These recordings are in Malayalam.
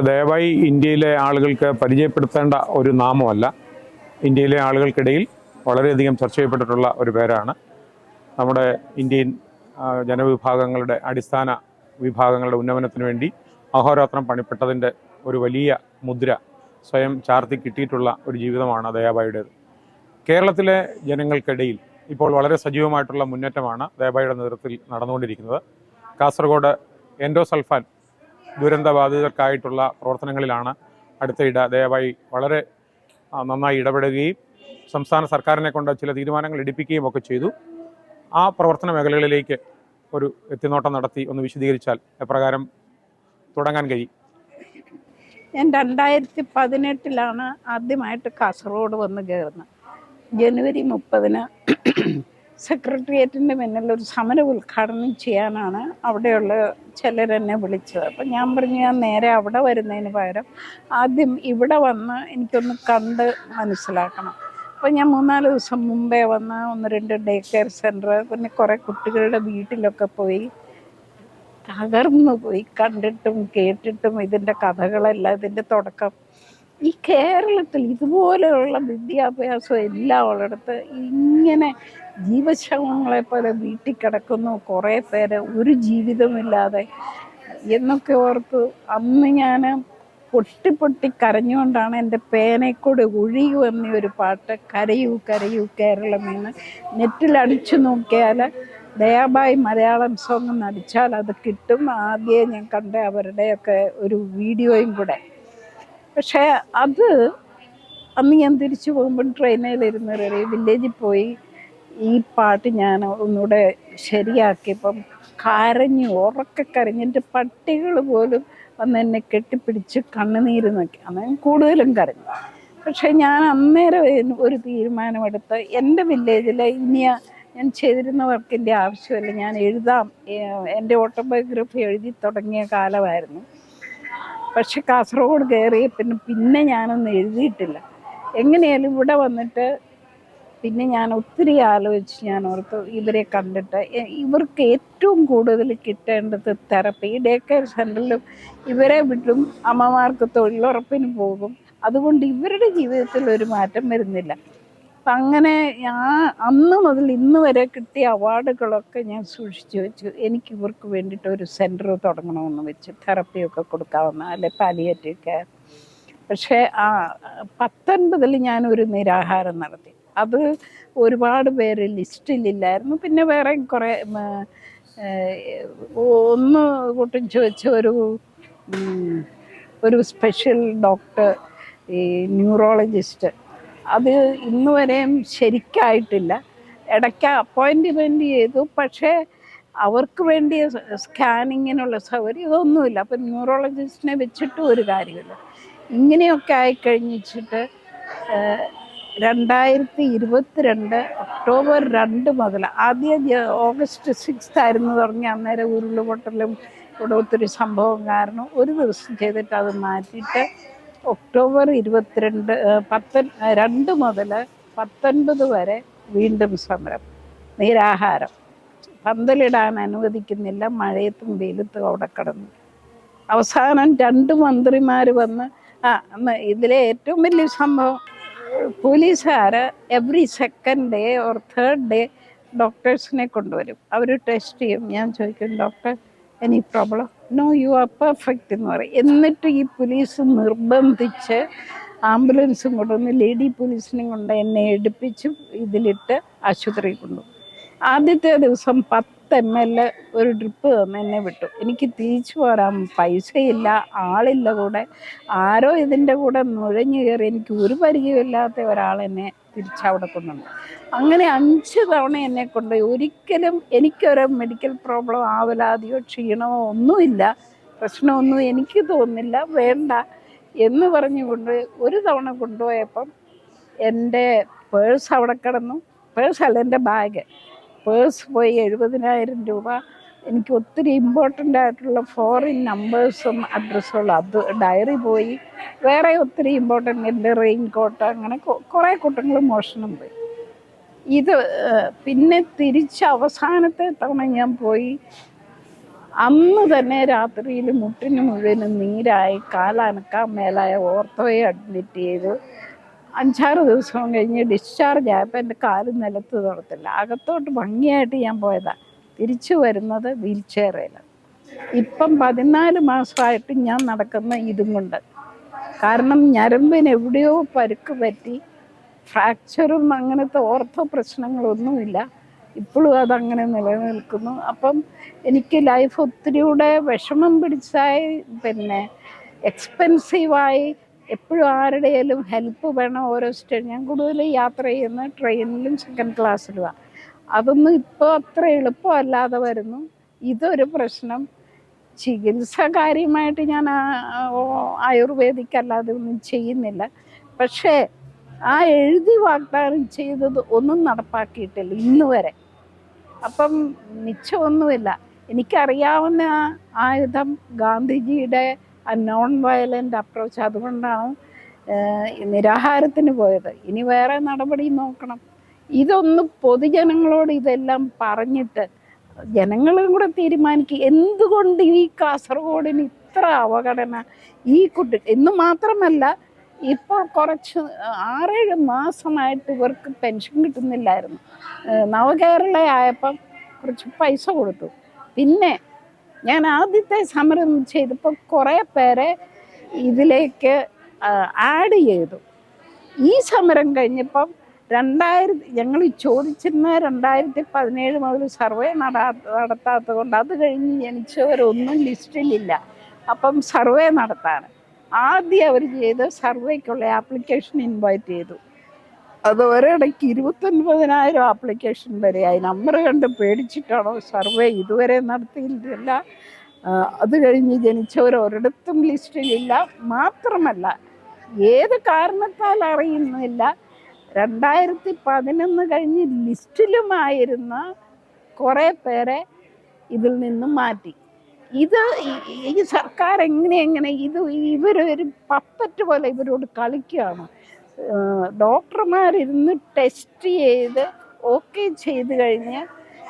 ദയവായി ഇന്ത്യയിലെ ആളുകൾക്ക് പരിചയപ്പെടുത്തേണ്ട ഒരു നാമമല്ല. ഇന്ത്യയിലെ ആളുകൾക്കിടയിൽ വളരെയധികം ചർച്ച ചെയ്യപ്പെട്ടിട്ടുള്ള ഒരു പേരാണ്. നമ്മുടെ ഇന്ത്യൻ ജനവിഭാഗങ്ങളുടെ അടിസ്ഥാന വിഭാഗങ്ങളുടെ ഉന്നമനത്തിന് വേണ്ടി അഹോരാത്രം പണിപ്പെട്ടതിൻ്റെ ഒരു വലിയ മുദ്ര സ്വയം ചാർത്തി കിട്ടിയിട്ടുള്ള ഒരു ജീവിതമാണ് ദയാബായിയുടേത്. കേരളത്തിലെ ജനങ്ങൾക്കിടയിൽ ഇപ്പോൾ വളരെ സജീവമായിട്ടുള്ള മുന്നേറ്റമാണ് ദയാബായിയുടെ നേതൃത്വത്തിൽ നടന്നുകൊണ്ടിരിക്കുന്നത്. കാസർഗോഡ് എൻഡോസൾഫാൻ ദുരന്തബാധിതർക്കായിട്ടുള്ള പ്രവർത്തനങ്ങളിലാണ് അടുത്തയിടെ ദയവായി വളരെ നന്നായി ഇടപെടുകയും സംസ്ഥാന സർക്കാരിനെ കൊണ്ട് ചില തീരുമാനങ്ങൾ എടുപ്പിക്കുകയും ഒക്കെ ചെയ്തു. ആ പ്രവർത്തന മേഖലകളിലേക്ക് ഒരു എത്തിനോട്ടം നടത്തി ഒന്ന് വിശദീകരിച്ചാൽ എപ്രകാരം തുടങ്ങാൻ കഴിയും? ഞാൻ 2018 ആദ്യമായിട്ട് കാസർഗോഡ് വന്ന് കയറുന്നത്. ജനുവരി 30 സെക്രട്ടേറിയറ്റിൻ്റെ മുന്നിലൊരു സമരം ഉദ്ഘാടനം ചെയ്യാനാണ് അവിടെയുള്ള ചിലരെന്നെ വിളിച്ചത്. അപ്പം ഞാൻ പറഞ്ഞു, ഞാൻ നേരെ അവിടെ വരുന്നതിന് പകരം ആദ്യം ഇവിടെ വന്ന് എനിക്കൊന്ന് കണ്ട് മനസ്സിലാക്കണം. അപ്പോൾ ഞാൻ 3-4 ദിവസം മുമ്പേ വന്ന് 1-2 ഡേ കെയർ സെൻറ്റർ, പിന്നെ കുറേ കുട്ടികളുടെ വീട്ടിലൊക്കെ പോയി തകർന്നു പോയി. കണ്ടിട്ടും കേട്ടിട്ടും ഇതിൻ്റെ കഥകളെല്ലാം, ഇതിൻ്റെ തുടക്കം ഈ കേരളത്തിൽ ഇതുപോലെയുള്ള വിദ്യാഭ്യാസം എല്ലാം ഉള്ളിടത്ത് ഇങ്ങനെ ജീവശവങ്ങളെ പോലെ വീട്ടിൽ കിടക്കുന്നു കുറേ പേര്, ഒരു ജീവിതമില്ലാതെ എന്നൊക്കെ ഓർത്ത് അന്ന് ഞാൻ പൊട്ടി കരഞ്ഞുകൊണ്ടാണ് എൻ്റെ പേനക്കൂടെ ഒഴുകി വന്ന ഒരു പാട്ട് കരയൂ കരയൂ കേരളമെന്ന് നെറ്റിൽ അടിച്ചു നോക്കിയാൽ ദയാബായി മലയാളം സോങ് എന്ന് അടിച്ചാൽ അത് കിട്ടും. ആദ്യം ഞാൻ കണ്ട അവരുടെയൊക്കെ ഒരു വീഡിയോയും കൂടെ. പക്ഷേ അത് അന്ന് ഞാൻ തിരിച്ചു പോകുമ്പോൾ ട്രെയിനിലിരുന്ന് വില്ലേജിൽ പോയി ഈ പാട്ട് ഞാൻ ഒന്നുകൂടെ ശരിയാക്കിയപ്പം കരഞ്ഞു, ഉറക്കെ കരഞ്ഞു. എൻ്റെ പട്ടികൾ പോലും വന്ന് എന്നെ കെട്ടിപ്പിടിച്ച് കണ്ണുനീര് നോക്കി. അന്ന് ഞാൻ കൂടുതലും കരഞ്ഞു. പക്ഷേ ഞാൻ അന്നേരം ഒരു തീരുമാനമെടുത്ത് എൻ്റെ വില്ലേജിൽ ഇനി ഞാൻ ചെയ്തിരുന്ന വർക്കിൻ്റെ ആവശ്യമില്ല, ഞാൻ എഴുതാം. എൻ്റെ ഓട്ടോബയോഗ്രഫി എഴുതി തുടങ്ങിയ കാലമായിരുന്നു. പക്ഷെ കാസർഗോഡ് കയറിയ പിന്നെ ഞാനൊന്നും എഴുതിയിട്ടില്ല. എങ്ങനെയാലും ഇവിടെ വന്നിട്ട് പിന്നെ ഞാൻ ഒത്തിരി ആലോചിച്ച് ഞാൻ ഓർത്തു, ഇവരെ കണ്ടിട്ട് ഇവർക്ക് ഏറ്റവും കൂടുതൽ കിട്ടേണ്ടത് തെറപ്പി. ഡേ കെയർ സെൻ്ററിലും ഇവരെ വിട്ടും അമ്മമാർക്ക് തൊഴിലുറപ്പിന് പോകും. അതുകൊണ്ട് ഇവരുടെ ജീവിതത്തിൽ ഒരു മാറ്റം വരുന്നില്ല. അപ്പം അങ്ങനെ അന്ന് മുതൽ ഇന്ന് വരെ കിട്ടിയ അവാർഡുകളൊക്കെ ഞാൻ സൂക്ഷിച്ചു വെച്ചു. എനിക്ക് ഇവർക്ക് വേണ്ടിയിട്ട് ഒരു സെൻറ്റർ തുടങ്ങണമെന്ന് വെച്ച്, തെറപ്പിയൊക്കെ കൊടുക്കാവുന്ന, അല്ലെ പാലിയേറ്റീവ് കെയർ. പക്ഷേ 19 ഞാനൊരു നിരാഹാരം നടത്തി. അത് ഒരുപാട് പേര് ലിസ്റ്റിലില്ലായിരുന്നു. പിന്നെ വേറെ കുറേ ഒന്ന് കൂട്ടം ചോദിച്ച ഒരു സ്പെഷ്യൽ ഡോക്ടർ, ഈ ന്യൂറോളജിസ്റ്റ്, അത് ഇന്ന് വരെയും ശരിക്കായിട്ടില്ല. ഇടയ്ക്ക് അപ്പോയിൻറ്റ്മെൻറ്റ് ചെയ്തു, പക്ഷേ അവർക്ക് വേണ്ടിയ സ്കാനിങ്ങിനുള്ള സൗകര്യം ഇതൊന്നുമില്ല. അപ്പം ന്യൂറോളജിസ്റ്റിനെ വെച്ചിട്ടും ഒരു കാര്യമില്ല. ഇങ്ങനെയൊക്കെ ആയിക്കഴിഞ്ഞിട്ട് 2022 ഒക്ടോബർ 2 മുതൽ, ആദ്യം ഓഗസ്റ്റ് 6 ആയിരുന്നു തുടങ്ങി. അന്നേരം ഉരുളുപൊട്ടലും ഇവിടെ ഒത്തിരി സംഭവം കാരണം ഒരു ദിവസം ചെയ്തിട്ട് അത് മാറ്റിയിട്ട് ഒക്ടോബർ 2 മുതൽ 19 വരെ വീണ്ടും സമരം, നിരാഹാരം. പന്തലിടാൻ അനുവദിക്കുന്നില്ല, മഴയത്തും വെയിലത്തും അവിടെ കിടന്നു. അവസാനം 2 മന്ത്രിമാർ വന്ന് അന്ന് ഇതിലെ ഏറ്റവും വലിയ സംഭവം, പോലീസുകാർ every 2nd day or 3rd day ഡോക്ടേഴ്സിനെ കൊണ്ടുവരും. അവർ ടെസ്റ്റ് ചെയ്യും. ഞാൻ ചോദിക്കും, doctor any problem? No, you are perfect എന്ന് പറയും. എന്നിട്ട് ഈ പോലീസ് നിർബന്ധിച്ച് ആംബുലൻസും കൊണ്ടുവന്ന് ലേഡി പോലീസിനെയും കൊണ്ട് എന്നെ എടുപ്പിച്ച് ഇതിലിട്ട് ആശുപത്രിയിൽ കൊണ്ടുപോകും. ആദ്യത്തെ ദിവസം 10 ml ഒരു ഡ്രിപ്പ് തന്ന് എന്നെ വിട്ടു. എനിക്ക് തിരിച്ചു പോരാൻ പൈസയില്ല, ആളില്ല കൂടെ. ആരോ ഇതിൻ്റെ കൂടെ നുഴഞ്ഞു കയറി, എനിക്ക് ഒരു പരിചയമില്ലാത്ത ഒരാളെന്നെ തിരിച്ചവിടെ കൊണ്ടുവന്നു. അങ്ങനെ 5 തവണ എന്നെ കൊണ്ടുപോയി. ഒരിക്കലും എനിക്കൊരു മെഡിക്കൽ പ്രോബ്ലം, ആവലാതിയോ ക്ഷീണമോ ഒന്നുമില്ല, പ്രശ്നമൊന്നും എനിക്ക് തോന്നുന്നില്ല, വേണ്ട എന്ന് പറഞ്ഞുകൊണ്ട് ഒരു തവണ കൊണ്ടുപോയപ്പം എൻ്റെ പേഴ്സ് അവിടെ കിടന്നു. പേഴ്സല്ല, എൻ്റെ പേഴ്സ് പോയി. 70,000 രൂപ. എനിക്ക് ഒത്തിരി ഇമ്പോർട്ടൻ്റ് ആയിട്ടുള്ള ഫോറിൻ നമ്പേഴ്സും അഡ്രസ്സുകളും, അത് ഡയറി പോയി. വേറെ ഒത്തിരി ഇമ്പോർട്ടൻ്റ്, എൻ്റെ റെയിൻ കോട്ട്, അങ്ങനെ കുറേ കൂട്ടങ്ങൾ മോഷണം പോയി. ഇത് പിന്നെ തിരിച്ച് അവസാനത്തെ തവണ ഞാൻ പോയി അന്ന് തന്നെ രാത്രിയിൽ മുട്ടിന് മുഴുവനും നീരായി, കാലനക്കാൻ മേലായ, ഓർത്തോയെ അഡ്മിറ്റ് ചെയ്തു. 5-6 ദിവസം കഴിഞ്ഞ് ഡിസ്ചാർജ് ആയപ്പോൾ എൻ്റെ കാല് നിലത്ത് തൊടത്തില്ല. അകത്തോട്ട് ഭംഗിയായിട്ട് ഞാൻ പോയതാണ്. തിരിച്ചു വരുന്നത് വീൽ ചെയറിൽ. ഇപ്പം 14 മാസമായിട്ട് ഞാൻ നടക്കുന്ന ഇതും കൊണ്ട്. കാരണം ഞരമ്പിന് എവിടെയോ പരുക്ക് പറ്റി, ഫ്രാക്ചറും അങ്ങനത്തെ ഓർത്തോ പ്രശ്നങ്ങളൊന്നുമില്ല. ഇപ്പോഴും അതങ്ങനെ നിലനിൽക്കുന്നു. അപ്പം എനിക്ക് ലൈഫ് ഒത്തിരി കൂടെ വിഷമം പിടിച്ചായി, പിന്നെ എക്സ്പെൻസീവായി. എപ്പോഴും ആരുടെയും ഹെൽപ്പ് വേണം. ഓരോ സ്റ്റേജ് ഞാൻ കൂടുതൽ യാത്ര ചെയ്യുന്ന ട്രെയിനിലും സെക്കൻഡ് ക്ലാസ്സിലുമാണ്. അതൊന്നും ഇപ്പോൾ അത്ര എളുപ്പമല്ലാതെ വരുന്നു. ഇതൊരു പ്രശ്നം. ചികിത്സ കാര്യമായിട്ട് ഞാൻ ആയുർവേദിക് അല്ലാതെ ഒന്നും ചെയ്യുന്നില്ല. പക്ഷേ ആ എഴുതി വാഗ്ദാനം ചെയ്തത് ഒന്നും നടപ്പാക്കിയിട്ടില്ല ഇന്ന് വരെ. അപ്പം മിച്ചമൊന്നുമില്ല. എനിക്കറിയാവുന്ന ആയുധം ഗാന്ധിജിയുടെ ആ നോൺ വയലൻ്റ് അപ്രോച്ച്. അതുകൊണ്ടാണ് നിരാഹാരത്തിന് പോയത്. ഇനി വേറെ നടപടി നോക്കണം. ഇതൊന്ന് പൊതുജനങ്ങളോട് ഇതെല്ലാം പറഞ്ഞിട്ട് ജനങ്ങളും കൂടെ തീരുമാനിക്കുക, എന്തുകൊണ്ട് ഈ കാസർഗോഡിന് ഇത്ര അവഗണന ഈ കുട്ടി എന്ന് മാത്രമല്ല. ഇപ്പോൾ കുറച്ച് 6-7 മാസമായിട്ട് ഇവർക്ക് പെൻഷൻ കിട്ടുന്നില്ലായിരുന്നു. നവകേരള ആയപ്പം കുറച്ച് പൈസ കൊടുത്തു. പിന്നെ ഞാൻ ആദ്യത്തെ സമരം ചെയ്തപ്പോൾ കുറേ പേരെ ഇതിലേക്ക് ആഡ് ചെയ്തു. ഈ സമരം കഴിഞ്ഞപ്പം ഞങ്ങൾ ചോദിച്ചിരുന്ന 2017 മുതൽ സർവേ നടത്താത്തത് കൊണ്ട് അത് കഴിഞ്ഞ് ജനിച്ചവരൊന്നും ലിസ്റ്റിലില്ല. അപ്പം സർവേ നടത്താൻ ആദ്യം അവർ ചെയ്ത് സർവേക്കുള്ള ആപ്ലിക്കേഷൻ ഇൻവൈറ്റ് ചെയ്തു. അത് ഒരിടയ്ക്ക് 29,000 ആപ്ലിക്കേഷൻ വരെയായി. നമ്പർ കണ്ട് പേടിച്ചിട്ടാണോ സർവേ ഇതുവരെ നടത്തിയിട്ടില്ല. അത് കഴിഞ്ഞ് ജനിച്ചവർ ഒരിടത്തും ലിസ്റ്റിലില്ല. മാത്രമല്ല, ഏത് കാരണത്താൽ അറിയുന്നില്ല, 2011 കഴിഞ്ഞ് ലിസ്റ്റിലുമായിരുന്ന കുറേ പേരെ ഇതിൽ നിന്നും മാറ്റി. ഇത് ഈ സർക്കാർ എങ്ങനെ ഇവരൊരു പപ്പറ്റ് പോലെ ഇവരോട് കളിക്കുകയാണ്. ഡോക്ടർമാരിരുന്ന് ടെസ്റ്റ് ചെയ്ത് ഓക്കെ ചെയ്ത് കഴിഞ്ഞ്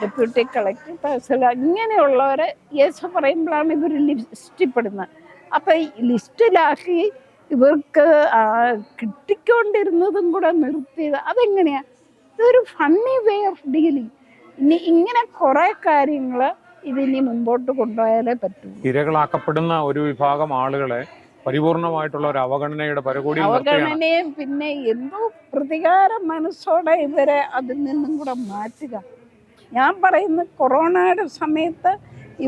ഡെപ്യൂട്ടി കളക്ടർ, തഹസിൽദാർ ഇങ്ങനെയുള്ളവരെ യെസ് പറയുമ്പോഴാണ് ഇവർ ലിസ്റ്റിൽപ്പെടുന്നത്. അപ്പം ഈ ലിസ്റ്റിലാക്കി ഇവർക്ക് കിട്ടിക്കൊണ്ടിരുന്നതും കൂടെ നിർത്തിയത് അതെങ്ങനെയാണ്? ഇതൊരു ഫണ്ണി വേ ഓഫ് ഡീലിങ്. ഇങ്ങനെ കുറേ കാര്യങ്ങൾ ഇതിനി മുമ്പോട്ട് കൊണ്ടുപോയാലേ പറ്റൂ. ഇരകളാക്കപ്പെടുന്ന ഒരു വിഭാഗം ആളുകളെ പരിപൂർണമായിട്ടുള്ള ഒരു അവഗണനയുടെ അവഗണനയും പിന്നെ എന്തോ പ്രതികാര മനസ്സോടെ ഇവരെ അതിൽ നിന്നും കൂടെ മാറ്റുക. ഞാൻ പറയുന്ന കൊറോണയുടെ സമയത്ത്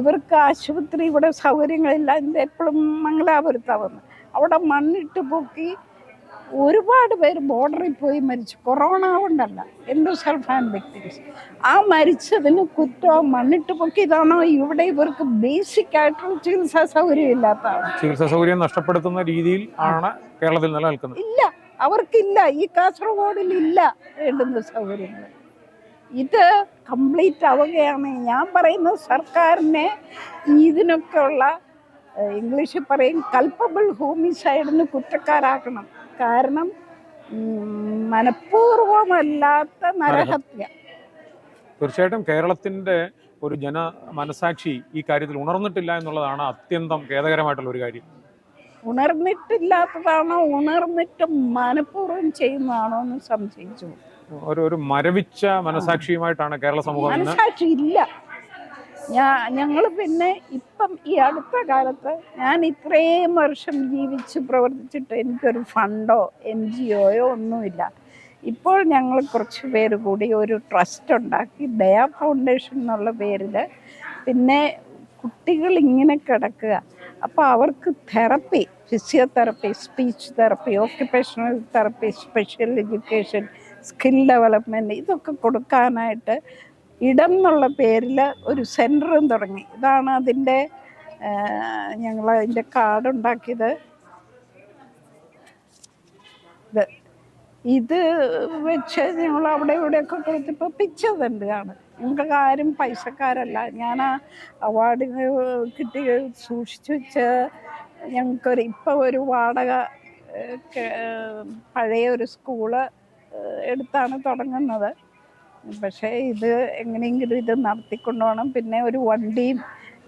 ഇവർക്ക് ആശുപത്രി ഇവിടെ സൗകര്യങ്ങളില്ല. ഇത് എപ്പോഴും മംഗലാപുരത്താണ് വന്നത്. അവിടെ മണ്ണിട്ട് പൊക്കി ഒരുപാട് പേര് ബോർഡറിൽ പോയി മരിച്ചു. കൊറോണ കൊണ്ടല്ല, എൻഡോസൾഫാൻ വ്യക്തിസ്. ആ മരിച്ചതിന് കുറ്റം മണ്ണിട്ട് പൊക്കിയതാണോ? ഇവിടെ ഇവർക്ക് ബേസിക് ആയിട്ടുള്ള ചികിത്സാ സൗകര്യം ഇല്ലാത്തതാണ്. ചികിത്സാ സൗകര്യം നഷ്ടപ്പെടുത്തുന്ന രീതിയിൽ ആണ് കേരളത്തിൽ നിലനിൽക്കുന്നത്. ഇല്ല, അവർക്കില്ല. ഈ കാസർഗോഡിൽ ഇല്ല വേണ്ടുന്ന സൗകര്യങ്ങൾ. ഇത് കംപ്ലീറ്റ് ആവുകയാണ്. ഞാൻ പറയുന്നത് സർക്കാരിനെ ഇതിനൊക്കെ ഉള്ള, ഇംഗ്ലീഷിൽ പറയും കൾപ്പബിൾ ഹോമിസൈഡിന് കുറ്റക്കാരാക്കണം. കാരണം മനഃപൂർവമല്ലാത്ത നരഹത്യ. തീർച്ചയായിട്ടും കേരളത്തിന്റെ ഒരു മനസാക്ഷി ഈ കാര്യത്തിൽ ഉണർന്നിട്ടില്ല എന്നുള്ളതാണ് അത്യന്തം ഖേദകരമായിട്ടുള്ള ഒരു കാര്യം. ഉണർന്നിട്ടില്ലാത്തതാണോ, ഉണർന്നിട്ട് മനഃപൂർവ്വം ചെയ്യുന്നതാണോ എന്ന് സംശയിച്ചു. ഒരു മരവിച്ച മനസാക്ഷിയുമായിട്ടാണ് കേരള സമൂഹം. മനസാക്ഷി ഇല്ല. ഞങ്ങൾ പിന്നെ ഇപ്പം ഈ അടുത്ത കാലത്ത് ഞാൻ ഇത്രയും വർഷം ജീവിച്ച് പ്രവർത്തിച്ചിട്ട് എനിക്കൊരു ഫണ്ടോ NGO ഒന്നുമില്ല. ഇപ്പോൾ ഞങ്ങൾ കുറച്ച് പേര് കൂടി ഒരു ട്രസ്റ്റ് ഉണ്ടാക്കി, ദയ ഫൗണ്ടേഷൻ എന്നുള്ള പേരിൽ. പിന്നെ കുട്ടികൾ ഇങ്ങനെ കിടക്കുക, അപ്പോൾ അവർക്ക് therapy, physiotherapy, speech therapy, occupational therapy, special education, skill development ഇതൊക്കെ കൊടുക്കാനായിട്ട് ഇടം എന്നുള്ള പേരിൽ ഒരു സെൻറ്ററും തുടങ്ങി. ഇതാണ് അതിൻ്റെ ഞങ്ങൾ അതിൻ്റെ കാർഡ് ഉണ്ടാക്കിയത്. ഇത് വെച്ച് ഞങ്ങൾ അവിടെ ഇവിടെയൊക്കെ കൊടുത്തപ്പോൾ പിച്ചതണ്ടാണ്. ഞങ്ങൾക്ക് ആരും പൈസക്കാരല്ല. ഞാൻ ആ അവാർഡിന് കിട്ടി സൂക്ഷിച്ചു വെച്ച് ഇപ്പോൾ ഒരു വാടക പഴയ ഒരു സ്കൂള് എടുത്താണ് തുടങ്ങുന്നത്. പക്ഷേ ഇത് എങ്ങനെയെങ്കിലും ഇത് നടത്തിക്കൊണ്ടുപോകണം. പിന്നെ ഒരു വണ്ടിയും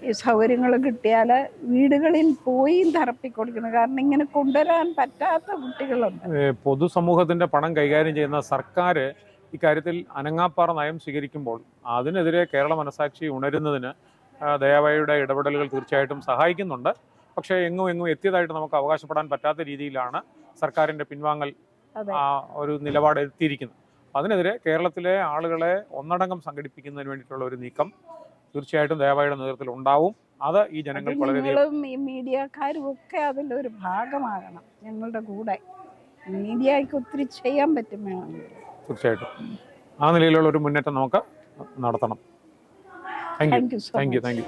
ഈ സൗകര്യങ്ങൾ കിട്ടിയാൽ വീടുകളിൽ പോയി തറപ്പിക്കൊടുക്കണം. കാരണം ഇങ്ങനെ കൊണ്ടുവരാൻ പറ്റാത്ത കുട്ടികളുണ്ട്. പൊതുസമൂഹത്തിൻ്റെ പണം കൈകാര്യം ചെയ്യുന്ന സർക്കാർ ഇക്കാര്യത്തിൽ അനങ്ങാപ്പാറ നയം സ്വീകരിക്കുമ്പോൾ അതിനെതിരെ കേരള മനസാക്ഷി ഉണരുന്നതിന് ദയാവായുടെ ഇടപെടലുകൾ തീർച്ചയായിട്ടും സഹായിക്കുന്നുണ്ട്. പക്ഷേ എങ്ങും എത്തിയതായിട്ട് നമുക്ക് അവകാശപ്പെടാൻ പറ്റാത്ത രീതിയിലാണ് സർക്കാരിൻ്റെ പിൻവാങ്ങൽ ഒരു നിലപാട് എത്തിയിരിക്കുന്നത്. അതിനെതിരെ കേരളത്തിലെ ആളുകളെ ഒന്നടങ്കം സംഘടിപ്പിക്കുന്നതിന് വേണ്ടിയിട്ടുള്ള ഒരു നീക്കം തീർച്ചയായിട്ടും ദയാവായുടെ നേതൃത്വത്തിൽ ഉണ്ടാവും. അത് ഈ ജനങ്ങൾക്ക് വളരെയധികം ഈ മീഡിയക്കാരും ഒക്കെ അതിൻ്റെ ഒരു ഭാഗമാകണം. ഞങ്ങളുടെ കൂടെ മീഡിയയ്ക്ക് ഒത്തിരി ചെയ്യാൻ പറ്റും. തീർച്ചയായിട്ടും ആ നിലയിലുള്ള ഒരു മുന്നേറ്റം നമുക്ക് നടത്തണം. Thank you.